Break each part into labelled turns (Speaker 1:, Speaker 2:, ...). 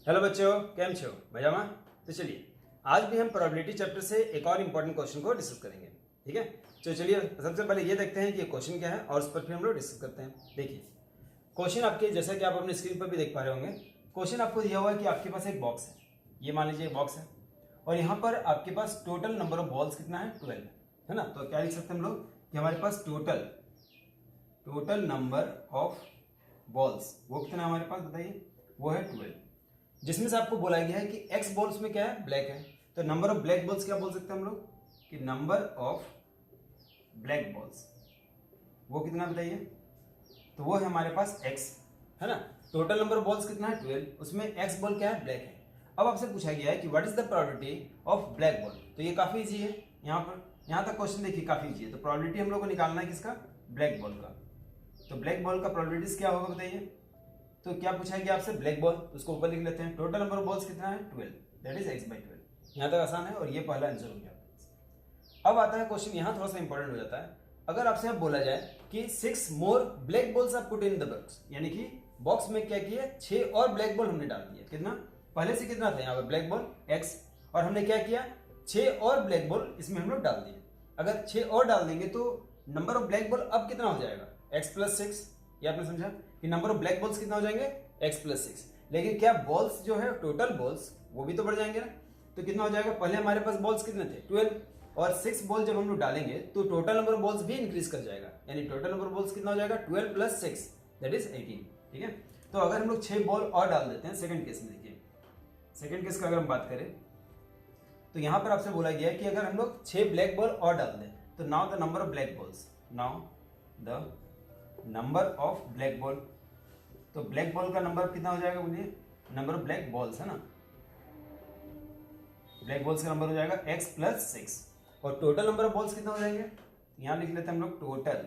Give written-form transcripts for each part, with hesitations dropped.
Speaker 1: Hello बच्चों, કેમ છો? મજામાં? तो चलिए आज भी हम प्रोबेबिलिटी चैप्टर से एक और इम्पोर्टेंट क्वेश्चन को डिस्कस करेंगे। ठीक है, तो चलिए सबसे पहले ये देखते हैं कि क्वेश्चन क्या है और उस पर फिर हम लोग डिस्कस करते हैं। देखिए क्वेश्चन आपके, जैसा कि आप अपने स्क्रीन पर भी देख पा रहे होंगे, क्वेश्चन आपको दिया हुआ है कि आपके पास एक बॉक्स है, ये मान लीजिए बॉक्स है और यहाँ पर आपके पास टोटल नंबर ऑफ बॉल्स कितना है, 12 है ना। तो क्या लिख सकते हैं हम लोग कि हमारे पास टोटल नंबर ऑफ बॉल्स वो कितना है हमारे पास, बताइए, वो है 12, जिसमें से आपको बोला गया है कि एक्स बॉल्स में क्या है, ब्लैक है। तो नंबर ऑफ ब्लैक बॉल्स क्या बोल सकते हैं हम लोग कि नंबर ऑफ ब्लैक बॉल्स वो कितना बताइए, तो वो है हमारे पास एक्स, है ना। टोटल नंबर ऑफ बॉल्स कितना है, 12, उसमें एक्स बॉल क्या है, ब्लैक है। अब आपसे पूछा गया है कि what is the probability of black ball. तो ये काफी इजी है, यहाँ तक क्वेश्चन देखिए काफी इजी है। तो प्रोबेबिलिटी हम लोग को निकालना है किसका, ब्लैक बॉल का। तो ब्लैक बॉल का प्रोबेबिलिटीज क्या होगा बताइए। तो क्या पूछा गया आपसे, ब्लैक बॉल, उसको ऊपर लिख लेते हैं। टोटल नंबर ऑफ बॉल्स कितना है, 12, दैट इज x/12। यहाँ तक आसान है और ये पहला आंसर हो गया। अब आता है क्वेश्चन, यहाँ थोड़ा सा इंपॉर्टेंट हो जाता है। अगर आपसे अब बोला जाए कि 6 more black balls are put in the box, यानी कि बॉक्स में क्या किया, 6 और ब्लैक बॉल हमने डाल दिया। कितना, पहले से कितना था यहाँ पर ब्लैक बॉल x, और हमने क्या किया, 6 और ब्लैक बॉल इसमें हम लोग डाल दिए। अगर 6 और डाल देंगे तो नंबर ऑफ ब्लैक बॉल अब कितना हो जाएगा, x+6। ये आपने समझा कि नंबर ऑफ ब्लैक बॉल्स कितना हो जाएंगे, x+6। लेकिन क्या बॉल्स जो है, टोटल बॉल्स वो भी तो बढ़ जाएंगे ना। तो कितना हो जाएगा, पहले हमारे पास बॉल्स कितने थे, 12, और 6 बॉल जब हम लोग डालेंगे तो टोटल नंबर ऑफ बॉल्स भी इंक्रीज कर जाएगा, यानी टोटल नंबर ऑफ बॉल्स कितना हो जाएगा, 12 + 6 दैट इज 18। ठीक है, तो अगर हम लोग 6 बॉल और डाल देते हैं सेकंड केस में, देखिए सेकंड केस का अगर हम बात करें तो यहां पर आपसे बोला गया है कि अगर हम लोग 6 ब्लैक बॉल और डाल दें तो now the number of black balls, now the number of black ball. तो ब्लैक बॉल का नंबर कितना हो जाएगा, बोलिए, नंबर ऑफ ब्लैक बॉल्स है ना, ब्लैक बॉल्स का नंबर हो जाएगा x+6, और टोटल नंबर ऑफ बॉल्स कितना हो जाएंगे, यहां लिख लेते हैं हम लोग टोटल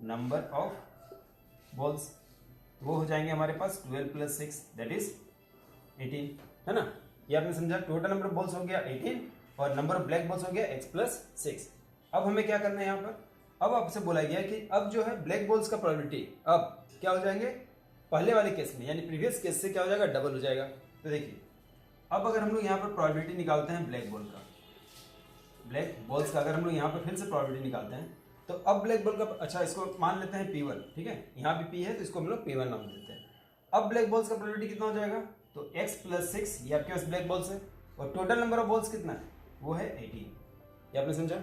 Speaker 1: नंबर ऑफ बॉल्स, वो हो जाएंगे हमारे पास 12 + 6 दैट इज 18, है ना। ये आपने समझा, टोटल नंबर ऑफ बॉल्स हो गया 18 और नंबर ऑफ ब्लैक बॉल्स हो गया x+6। अब हमें क्या करना है यहाँ पर, अब आपसे बोला गया कि अब जो है ब्लैक बॉल्स का प्रोबेबिलिटी अब क्या हो जाएंगे, पहले वाले केस में यानी प्रीवियस केस से क्या हो जाएगा, डबल हो जाएगा। तो देखिए अब अगर हम लोग यहाँ पर प्रोबेबिलिटी निकालते हैं ब्लैक बॉल का, ब्लैक बॉल्स का अगर हम लोग यहाँ पर फिर से प्रोबेबिलिटी निकालते हैं तो अब ब्लैक बॉल का, अच्छा इसको मान लेते हैं P1, ठीक है, यहाँ भी P है तो इसको हम लोग P1 नाम देते हैं। अब ब्लैक बॉल्स का प्रोबेबिलिटी कितना हो जाएगा, तो x+6 ये आपके पास ब्लैक बॉल्स है, और टोटल नंबर ऑफ बॉल्स कितना है, वो है 18। ये आपने समझा।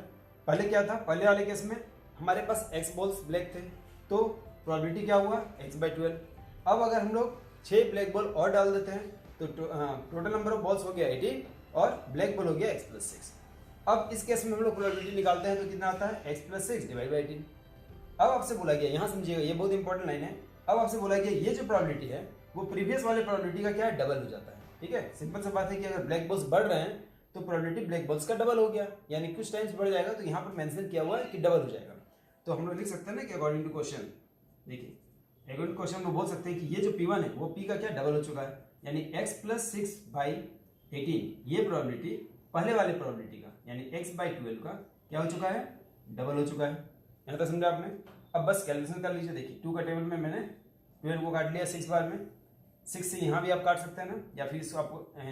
Speaker 1: पहले क्या था, पहले वाले केस में हमारे पास x बॉल्स ब्लैक थे तो प्रोबेबिलिटी क्या हुआ, x/12। अब अगर हम लोग 6 ब्लैक बॉल और डाल देते हैं तो टोटल नंबर ऑफ बॉल्स हो गया 18 और ब्लैक बॉल हो गया x+6। अब इस केस में हम लोग प्रोबेबिलिटी निकालते हैं तो कितना आता है, x+6 / 18। अब आपसे बोला गया, यहाँ समझिएगा ये बहुत इंपॉर्टेंट लाइन है, अब आपसे बोला गया ये जो प्रोबेबिलिटी है वो प्रीवियस वाले प्रोबेबिलिटी का क्या है, डबल हो जाता है। ठीक है, सिंपल सी बात है कि अगर ब्लैक बॉल्स बढ़ रहे हैं तो प्रोबेबिलिटी ब्लैक बॉल्स का डबल हो गया, यानी कुछ टाइम्स बढ़ जाएगा, तो यहाँ पर मेंशन किया हुआ है कि डबल हो जाएगा। तो हम लोग लिख सकते हैं ना कि अकॉर्डिंग टू क्वेश्चन, देखिए अकॉर्डिंग टू क्वेश्चन में बोल सकते हैं कि ये जो P1 है वो P का क्या डबल हो चुका है, यानी x+6/18 ये प्रोबेबिलिटी पहले वाले प्रोबेबिलिटी का यानी x/12 का क्या हो चुका है, डबल हो चुका है। यहाँ तक समझा आपने। अब बस कैलकुलेशन कर लीजिए, देखिए 2 का टेबल में मैंने 12 को काट लिया 6 बार में, 6 से यहाँ भी आप काट सकते हैं ना, या फिर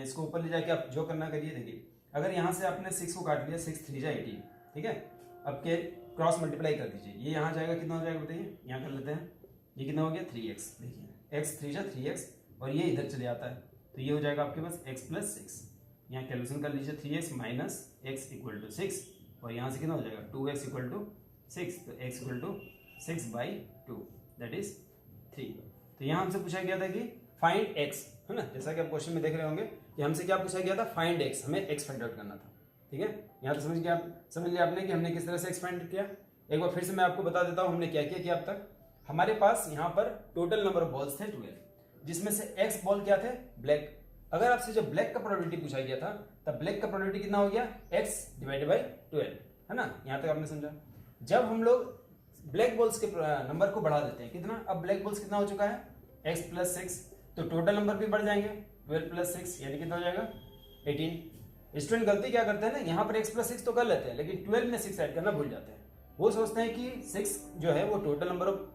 Speaker 1: इसको ऊपर ले जाके आप जो करना करिए। देखिए अगर यहाँ से आपने 6 को काट लिया, 6 3 जा 18, ठीक है, अब के क्रॉस मल्टीप्लाई कर दीजिए, ये यहाँ जाएगा, कितना हो जाएगा बताइए, यहाँ कर लेते हैं, ये कितना हो गया 3x, देखिए x 3 जा 3x और ये इधर चले जाता है तो ये हो जाएगा आपके पास x+6। यहाँ कैलकुलेशन कर लीजिए, 3x - x = 6 और यहाँ से कितना हो जाएगा 2x = 6, तो x = 6/2 दैट इज 3। तो यहाँ हमसे पूछा गया था कि फाइंड x, है ना, जैसा कि आप क्वेश्चन में देख रहे होंगे कि हमसे क्या पूछा गया था, फाइंड x, हमें x फाइंड आउट करना था। ठीक है, यहाँ तो समझ लिया आपने कि हमने किस तरह से x फाइंड किया। एक बार फिर से मैं आपको बता देता हूँ हमने क्या किया कि अब तक हमारे पास यहाँ पर टोटल नंबर ऑफ बॉल्स थे 12, जिसमें से x बॉल क्या थे, ब्लैक। अगर आपसे जब ब्लैक का प्रोबेबिलिटी पूछा गया था तब ब्लैक का प्रोबेबिलिटी कितना हो गया, x/12, है ना। यहाँ तक आपने समझा। जब हम लोग ब्लैक बॉल्स के नंबर को बढ़ा देते हैं, कितना, अब ब्लैक बॉल्स कितना हो चुका है, x+6, तो टोटल नंबर भी बढ़ जाएंगे, 12 + 6 यानी कितना हो जाएगा 18। स्टूडेंट गलती क्या करते हैं ना, यहाँ पर x+6 तो कर लेते हैं लेकिन 12 में 6 ऐड करना भूल जाते हैं। वो सोचते हैं कि 6 जो है वो total number of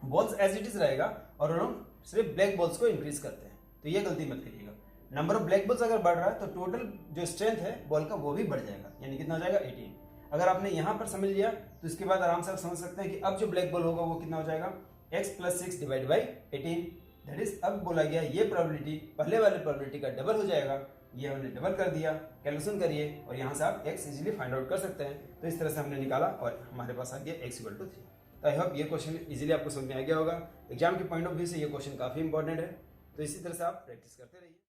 Speaker 1: balls as it is रहेगा और हम सिर्फ ब्लैक बॉल्स को इंक्रीज करते हैं, तो ये गलती मत करिएगा। नंबर ऑफ ब्लैक बॉल्स अगर बढ़ रहा है तो टोटल जो स्ट्रेंथ है बॉल का वो भी बढ़ जाएगा, यानी कितना हो जाएगा 18। अगर आपने यहाँ पर समझ लिया तो इसके बाद आराम से आप समझ सकते हैं कि अब जो ब्लैक बॉल होगा वो कितना हो जाएगा x + 6 divide by 18। That is अब बोला गया ये प्रोबेबिलिटी पहले वाले प्रोबेबिलिटी का डबल हो जाएगा, ये हमने डबल कर दिया। कैलकुलेशन करिए और यहाँ से आप x इजीली फाइंड आउट कर सकते हैं। तो इस तरह से हमने निकाला और हमारे पास आ गया x = 3। तो आई होप ये क्वेश्चन इजीली आपको समझ में आ गया होगा। एग्जाम के पॉइंट ऑफ व्यू से ये क्वेश्चन काफी इंपॉर्टेंट है, तो इसी तरह से आप प्रैक्टिस करते रहिए।